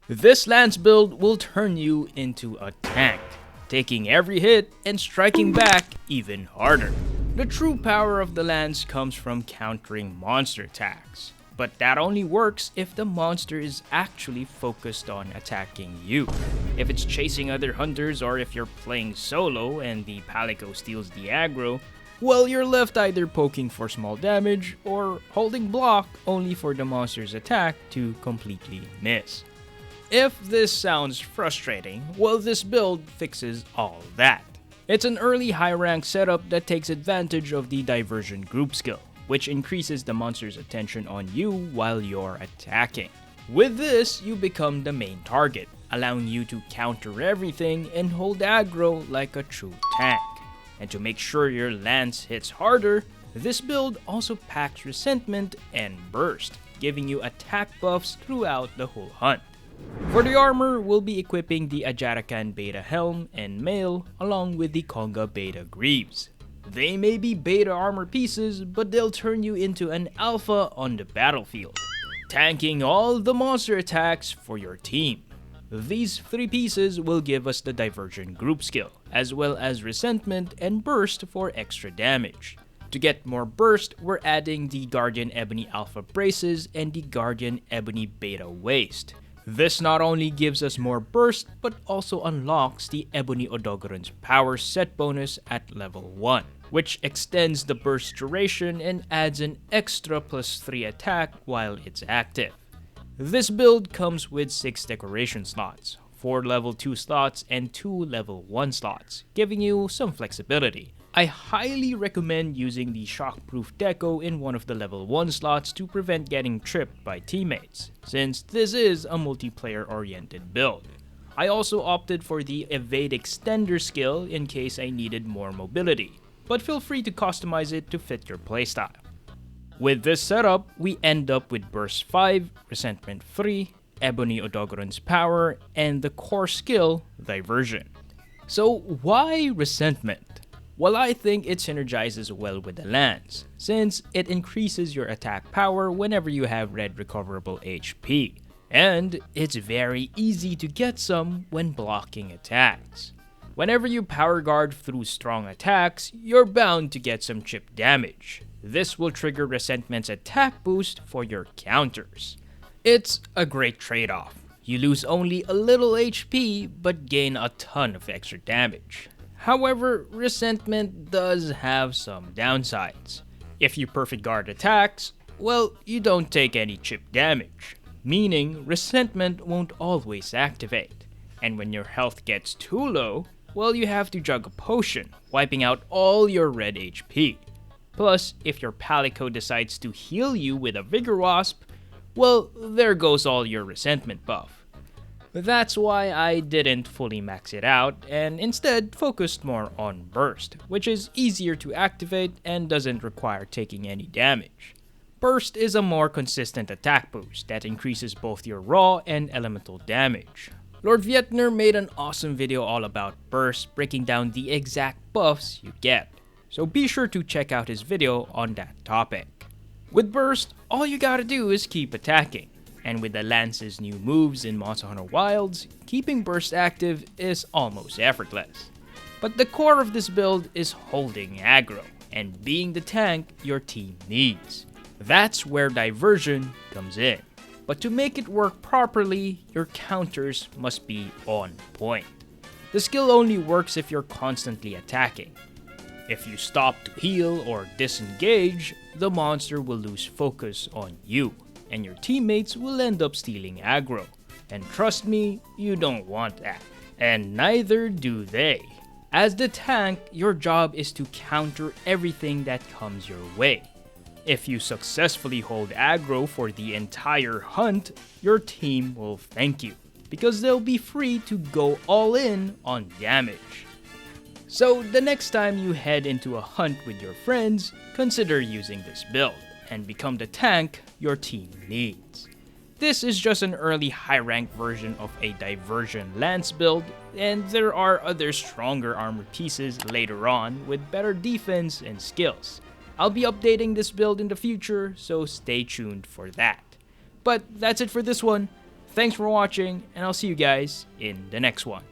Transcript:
This lance build will turn you into a tank, taking every hit and striking back even harder. The true power of the lance comes from countering monster attacks, but that only works if the monster is actually focused on attacking you. If it's chasing other hunters or if you're playing solo and the Palico steals the aggro, well, you're left either poking for small damage or holding block only for the monster's attack to completely miss. If this sounds frustrating, well, this build fixes all that. It's an early high rank setup that takes advantage of the diversion group skill, which increases the monster's attention on you while you're attacking. With this, you become the main target, allowing you to counter everything and hold aggro like a true tank. And to make sure your lance hits harder, this build also packs resentment and burst, giving you attack buffs throughout the whole hunt. For the armor, we'll be equipping the Ajarakan Beta Helm and Mail along with the Konga Beta Greaves. They may be beta armor pieces, but they'll turn you into an alpha on the battlefield, tanking all the monster attacks for your team. These three pieces will give us the Diversion group skill, as well as Resentment and Burst for extra damage. To get more burst, we're adding the Guardian Ebony Alpha Braces and the Guardian Ebony Beta Waist. This not only gives us more burst, but also unlocks the Ebony Odogoron's power set bonus at level 1, which extends the burst duration and adds an extra +3 attack while it's active. This build comes with 6 decoration slots, 4 level 2 slots and 2 level 1 slots, giving you some flexibility. I highly recommend using the shockproof deco in one of the level 1 slots to prevent getting tripped by teammates, since this is a multiplayer oriented build. I also opted for the evade extender skill in case I needed more mobility, but feel free to customize it to fit your playstyle. With this setup, we end up with Burst 5, Resentment 3, Ebony Odogoron's power, and the core skill, Diversion. So why Resentment? Well, I think it synergizes well with the lance, since it increases your attack power whenever you have red recoverable HP, and it's very easy to get some when blocking attacks. Whenever you power guard through strong attacks, you're bound to get some chip damage. This will trigger Resentment's attack boost for your counters. It's a great trade-off. You lose only a little HP, but gain a ton of extra damage. However, Resentment does have some downsides. If you perfect guard attacks, well, you don't take any chip damage, meaning Resentment won't always activate. And when your health gets too low, well, you have to jug a potion, wiping out all your red HP. Plus, if your Palico decides to heal you with a Vigor Wasp, well, there goes all your Resentment buff. That's why I didn't fully max it out and instead focused more on Burst, which is easier to activate and doesn't require taking any damage. Burst is a more consistent attack boost that increases both your raw and elemental damage. Lord Vietner made an awesome video all about Burst, breaking down the exact buffs you get, so be sure to check out his video on that topic. With Burst, all you gotta do is keep attacking. And with the Lance's new moves in Monster Hunter Wilds, keeping Burst active is almost effortless. But the core of this build is holding aggro, and being the tank your team needs. That's where Diversion comes in. But to make it work properly, your counters must be on point. The skill only works if you're constantly attacking. If you stop to heal or disengage, the monster will lose focus on you, and your teammates will end up stealing aggro. And trust me, you don't want that. And neither do they. As the tank, your job is to counter everything that comes your way. If you successfully hold aggro for the entire hunt, your team will thank you, because they'll be free to go all in on damage. So the next time you head into a hunt with your friends, consider using this build and become the tank your team needs. This is just an early high rank version of a Diversion Lance build, and there are other stronger armor pieces later on with better defense and skills. I'll be updating this build in the future, so stay tuned for that. But that's it for this one. Thanks for watching, and I'll see you guys in the next one.